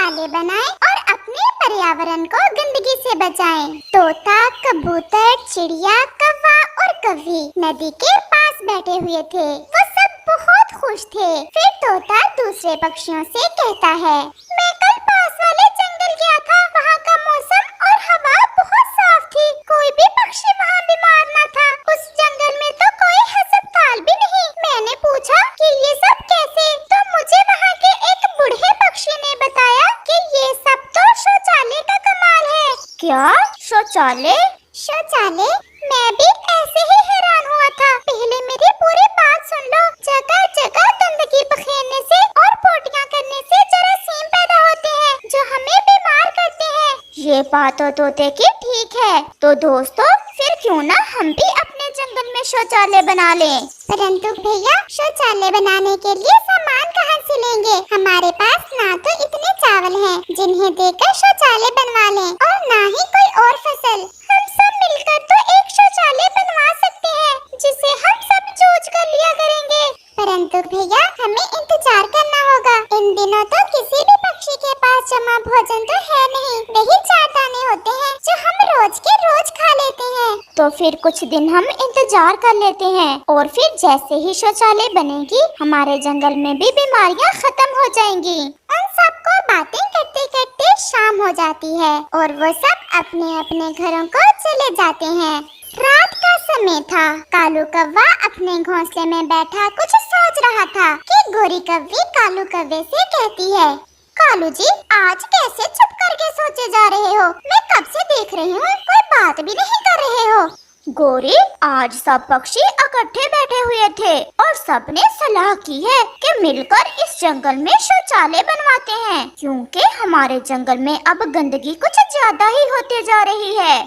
शौचालय बनाएं और अपने पर्यावरण को गंदगी से बचाएं। तोता, कबूतर, चिड़िया, कौवा और कौवी नदी के पास बैठे हुए थे। वो सब बहुत खुश थे। फिर तोता दूसरे पक्षियों से कहता है, मैं कल पास वाले जंगल गया था। वहाँ का मौसम और हवा बहुत साफ थी। कोई भी पक्षी वहाँ बीमार न था। उस जंगल में तो कोई अस्पताल भी नहीं। मैंने पूछा कि ये सब कैसे, तो मुझे वहाँ के एक बूढ़े पक्षी ने बताया कि ये सब तो शौचालय का कमाल है। क्या शौचालय? शौचालय? मैं भी ऐसे ही हैरान हुआ था। पहले मेरी पूरी बात सुन लो। जगह जगह गंदगी बखेरने से और पोटियां करने से जरासीम पैदा होते हैं जो हमें बीमार करते हैं। ये बात तो तोते की ठीक है। तो दोस्तों, फिर क्यों ना हम भी अपने जंगल में शौचालय बना लें। परंतु भैया, शौचालय बनाने के लिए सामान कहाँ से लेंगे? हमारे पास ना तो इतने चावल हैं जिन्हें देकर शौचालय बनवा लें, और ना ही कोई और फसल। हम सब मिलकर तो एक शौचालय बनवा सकते हैं जिसे हम सब चूज कर लिया करेंगे। परंतु भैया, हमें इंतजार करना होगा। इन दिनों तो किसी भी पक्षी के पास जमा भोजन तो है नहीं। वही 4 दाने होते हैं जो हम रोज के रोज खा लेते हैं। तो फिर कुछ दिन हम इंतजार कर लेते हैं, और फिर जैसे ही शौचालय बनेगी हमारे जंगल में भी बीमारियां खत्म हो जाएंगी। उन सबको बातें करते करते शाम हो जाती है और वो सब अपने अपने घरों को चले जाते हैं। रात का समय था। कालू कौवा अपने घोंसले में बैठा कुछ सोच रहा था कि गोरी कौवी कालू कौवे से कहती है, कालू जी, आज कैसे चुप करके सोचे जा रहे हो? मैं कब से देख रही हूँ, कोई बात भी नहीं कर रहे हो। गोरी, आज सब पक्षी इकट्ठे बैठे हुए थे और सबने सलाह की है कि मिलकर इस जंगल में शौचालय बनवाते हैं, क्योंकि हमारे जंगल में अब गंदगी कुछ ज्यादा ही होते जा रही है।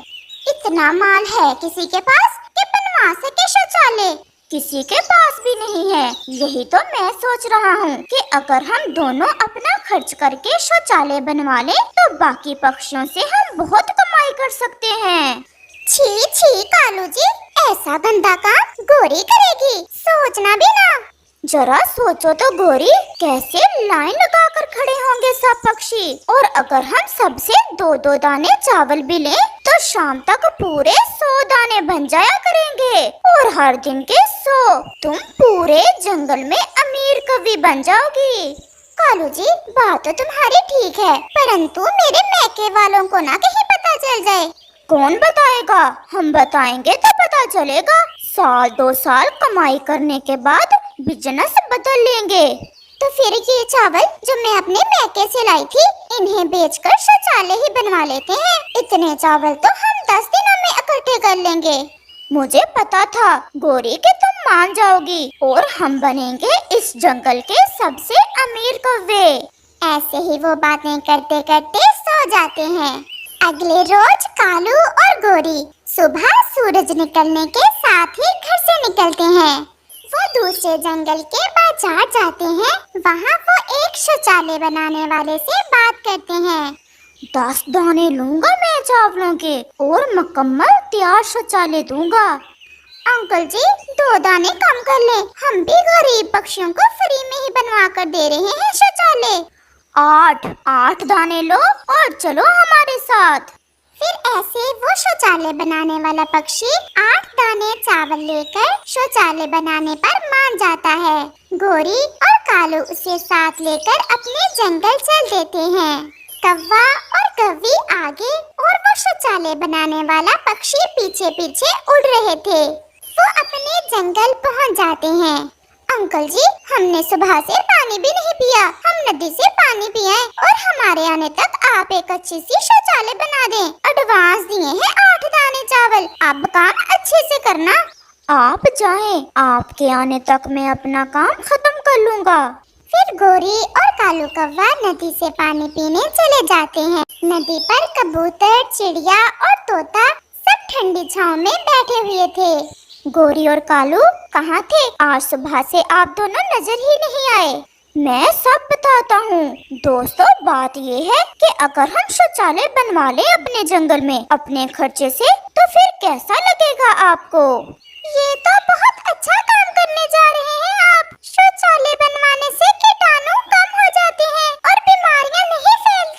इतना माल है किसी के पास कि बनवा सके शौचालय? किसी के पास भी नहीं है। यही तो मैं सोच रहा हूँ कि अगर हम दोनों अपना खर्च करके शौचालय बनवा लें तो बाकी पक्षियों से हम बहुत कमाई कर सकते हैं। छी छी कालू जी, ऐसा गंदा काम गोरी करेगी? सोचना भी ना। जरा सोचो तो गोरी, कैसे लाइन लगाकर खड़े होंगे सब पक्षी, और अगर हम सबसे 2-2 दाने चावल भी लें तो शाम तक पूरे 100 दाने बन जाया करेंगे, और हर दिन के 100। तुम पूरे जंगल में अमीर कवि बन जाओगी। कालू जी, बात तो तुम्हारी ठीक है, परंतु मेरे मैके वालों को ना कहीं पता चल जाए। कौन बताएगा? हम बताएंगे तो पता चलेगा। 1-2 साल कमाई करने के बाद बिजनेस बदल लेंगे। तो फिर ये चावल जो मैं अपने मैके से लाई थी, इन्हें बेचकर शौचालय ही बनवा लेते हैं। इतने चावल तो हम 10 दिनों में इकट्ठे कर लेंगे। मुझे पता था गोरी कि तुम मान जाओगी, और हम बनेंगे इस जंगल के सबसे अमीर कौवे। ऐसे ही वो बातें करते करते सो जाते हैं। अगले रोज कालू और गोरी सुबह सूरज निकलने के साथ ही घर से निकलते हैं। वो दूसरे जंगल के बाजार जाते हैं। वहाँ वो एक शौचालय बनाने वाले से बात करते हैं। 10 दाने लूंगा मैं चावलों के, और मुकम्मल तैयार शौचालय दूंगा। अंकल जी, 2 दाने कम कर ले। हम भी गरीब पक्षियों को फ्री में ही बनवा कर दे रहे हैं शौचालय। 8 दाने लो और चलो हमारे साथ। फिर ऐसे वो शौचालय बनाने वाला पक्षी 8 दाने चावल लेकर शौचालय बनाने पर मान जाता है। गोरी और कालू उसे साथ लेकर अपने जंगल चल देते हैं। कौवा और कौवी आगे और वो शौचालय बनाने वाला पक्षी पीछे पीछे उड़ रहे थे। वो अपने जंगल पहुंच जाते हैं। अंकल जी, हमने सुबह से पानी भी नहीं पिया। हम नदी से पानी पिए और हमारे आने तक आप एक अच्छी सी शौचालय बना दें। एडवांस दिए हैं 8 दाने चावल। अब काम अच्छे से करना। आप जाएं, आपके आने तक मैं अपना काम खत्म कर लूंगा। फिर गोरी और कालू कौवा नदी से पानी पीने चले जाते हैं। नदी पर कबूतर, चिड़िया और तोता सब ठंडी छांव में बैठे हुए थे। गोरी और कालू कहाँ थे? आज सुबह से आप दोनों नजर ही नहीं आए। मैं सब बताता हूँ। दोस्तों, बात ये है कि अगर हम शौचालय बनवा लें अपने जंगल में अपने खर्चे से, तो फिर कैसा लगेगा आपको? ये तो बहुत अच्छा काम करने जा रहे हैं आप। शौचालय बनवाने से कीटाणु कम हो जाते हैं और बीमारियां नहीं फैलती।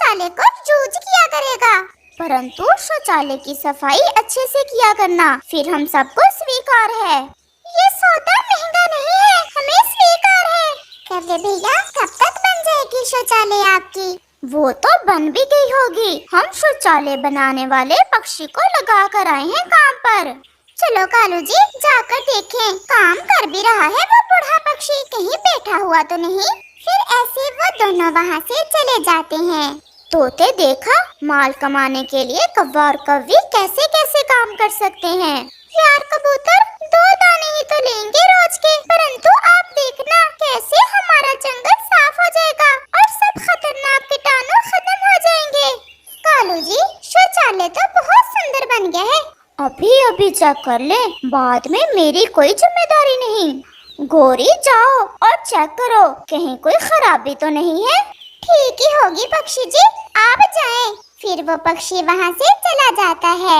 शौचालय को यूज किया करेगा। परंतु शौचालय की सफाई अच्छे से किया करना फिर हम सबको स्वीकार है। ये सौदा महंगा नहीं है, हमें स्वीकार है। कव्वे भैया, कब तक बन जाएगी शौचालय आपकी? वो तो बन भी गई होगी। हम शौचालय बनाने वाले पक्षी को लगा कर आए हैं काम पर। चलो कालू जी, जाकर देखें, काम कर भी रहा है वो बूढ़ा पक्षी, कहीं बैठा हुआ तो नहीं। फिर ऐसे वो दोनों वहाँ से चले जाते हैं। तोते देखा, माल कमाने के लिए कौवा और कव्वी कैसे कैसे काम कर सकते हैं। यार कबूतर, 2 दाने ही तो लेंगे रोज के, परंतु आप देखना कैसे हमारा जंगल साफ हो जाएगा और सब खतरनाक कीटाणु खत्म हो जाएंगे। कालू जी, शौचालय तो बहुत सुंदर बन गया है। अभी अभी चेक कर ले, बाद में मेरी कोई जिम्मेदारी नहीं। गोरी जाओ और चेक करो, कहीं कोई खराबी तो नहीं है। ठीक ही होगी पक्षी जी, आप जाएं। फिर वो पक्षी वहाँ से चला जाता है।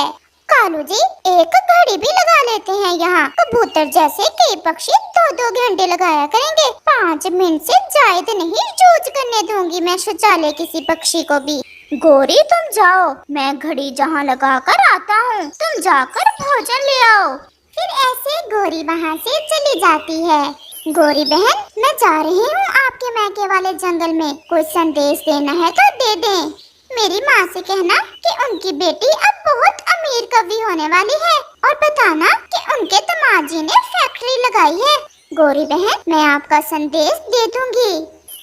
कालू जी, एक घड़ी भी लगा लेते हैं यहाँ। कबूतर जैसे कई पक्षी 2-2 घंटे लगाया करेंगे। 5 मिनट से ज्यादा नहीं यूज करने दूंगी मैं शौचालय किसी पक्षी को भी। गोरी तुम जाओ, मैं घड़ी जहाँ लगा कर आता हूँ, तुम जाकर भोजन ले आओ। फिर ऐसे गोरी वहाँ से चली जाती है। गोरी बहन, मैं जा रही हूँ आपके मैके वाले जंगल में, कोई संदेश देना है तो दे दें। मेरी माँ से कहना कि उनकी बेटी अब बहुत अमीर कवि होने वाली है, और बताना कि उनके दामाजी ने फैक्ट्री लगाई है। गोरी बहन, मैं आपका संदेश दे दूंगी।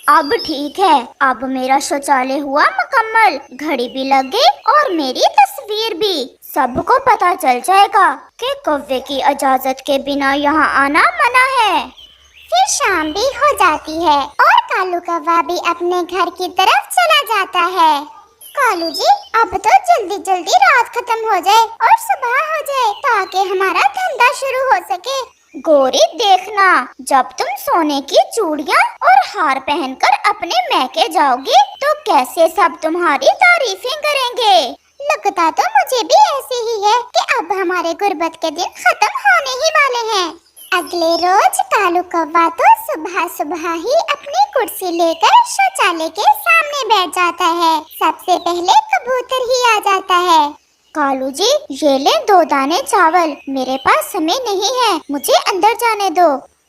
अब ठीक है, अब मेरा शौचालय हुआ मुकम्मल, घड़ी भी लग गई और मेरी तस्वीर भी। सबको पता चल जाएगा कि कौवे की इजाजत के बिना यहाँ आना मना है। फिर शाम भी हो जाती है और कालू कौवा भी अपने घर की तरफ चला जाता है। कालू जी, अब तो जल्दी जल्दी रात खत्म हो जाए और सुबह हो जाए ताकि हमारा धंधा शुरू हो सके। गोरी देखना, जब तुम सोने की चूड़ियाँ और हार पहनकर अपने मैके जाओगी तो कैसे सब तुम्हारी तारीफें करेंगे। लगता तो मुझे भी ऐसे ही है कि अब हमारे गुर्बत के दिन खत्म होने ही वाले हैं। अगले रोज कालू कौवा तो सुबह सुबह ही अपनी कुर्सी लेकर शौचालय के सामने बैठ जाता है। सबसे पहले कबूतर ही आ जाता है। कालू जी, ये ले 2 दाने चावल, मेरे पास समय नहीं है, मुझे अंदर जाने दो।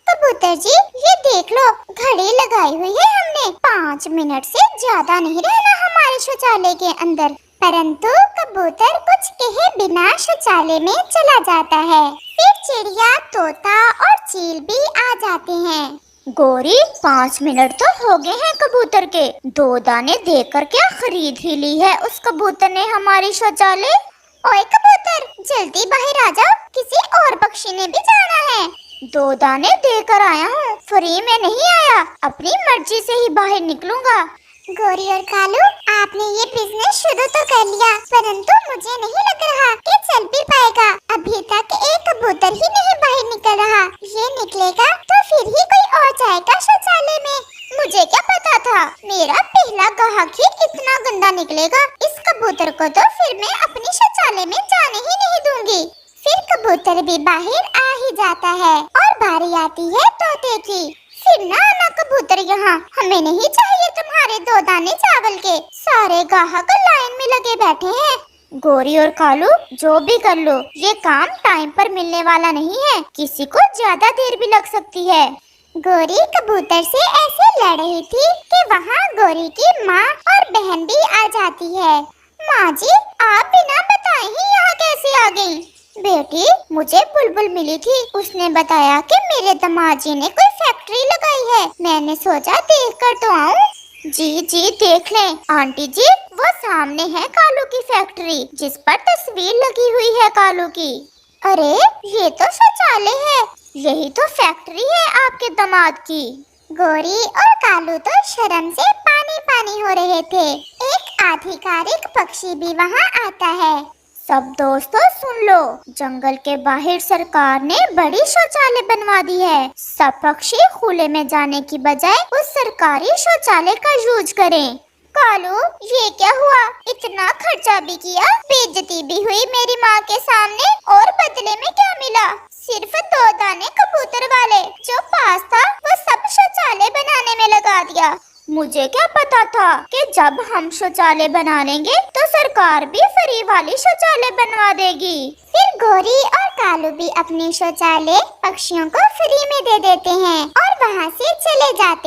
कबूतर जी, ये देख लो, घड़ी लगाई हुई है हमने, 5 मिनट से ज्यादा नहीं रहना हमारे शौचालय के अंदर। परंतु कबूतर कुछ कहे बिना शौचालय में चला जाता है। फिर चिड़िया, तोता और चील भी आ जाते हैं। गोरी, 5 मिनट तो हो गए हैं कबूतर के, 2 दाने देकर क्या खरीद ही ली है उस कबूतर ने हमारी शौचालय। ओए कबूतर, जल्दी बाहर आ जाओ, किसी और पक्षी ने भी जाना है। 2 दाने देकर आया हूँ, फ्री में नहीं आया, अपनी मर्जी से ही बाहर निकलूंगा। गोरी और कालू, आपने ये बिजनेस शुरू तो कर लिया, परंतु मुझे नहीं लग रहा कि चल भी पाएगा। अभी तक एक कबूतर ही नहीं बाहर निकल रहा, ये निकलेगा तो फिर ही कोई और जाएगा शौचालय में। मुझे क्या पता था मेरा पहला ग्राहक ही इतना गंदा निकलेगा। इस कबूतर को तो फिर मैं अपनी शौचालय में जाने ही नहीं दूंगी। फिर कबूतर भी बाहर आ ही जाता है और बारी आती है तोते की। फिर ना आना कबूतर यहाँ, हमें नहीं चाहिए तुम्हारे 2 दाने चावल के, सारे ग्राहक लाइन में लगे बैठे हैं। गोरी और कालू, जो भी कर लो, ये काम टाइम पर मिलने वाला नहीं है, किसी को ज्यादा देर भी लग सकती है। गोरी कबूतर से ऐसे लड़ रही थी कि वहाँ गोरी की माँ और बहन भी आ जाती है। माँ जी, आप बिना बताए ही यहाँ कैसे आ गयी? बेटी, मुझे बुलबुल मिली थी, उसने बताया कि मेरे दामाजी ने कोई फैक्ट्री लगाई है, मैंने सोचा देख कर तो आऊँ। जी देख लें आंटी जी, वो सामने है कालू की फैक्ट्री, जिस पर तस्वीर लगी हुई है कालू की। अरे, ये तो शौचालय है, यही तो फैक्ट्री है आपके दामाद की। गोरी और कालू तो शर्म से पानी पानी हो रहे थे। एक आधिकारिक पक्षी भी वहाँ आता है। सब दोस्तों सुन लो, जंगल के बाहर सरकार ने बड़ी शौचालय बनवा दी है। सब पक्षी खुले में जाने की बजाय उस सरकारी शौचालय का यूज करें। कालू, ये क्या हुआ? इतना खर्चा भी किया, बेइज्जती भी हुई मेरी माँ के सामने, और बदले में क्या मिला? सिर्फ 2 दाने कबूतर वाले जो पास था वो सब शौचालय बनाने में लगा दिया। मुझे मुझे क्या पता था कि जब हम शौचालय बना लेंगे तो सरकार भी फ्री वाली शौचालय बनवा देगी। फिर गोरी और कालू भी अपने शौचालय पक्षियों को फ्री में दे देते हैं और वहाँ से चले जाते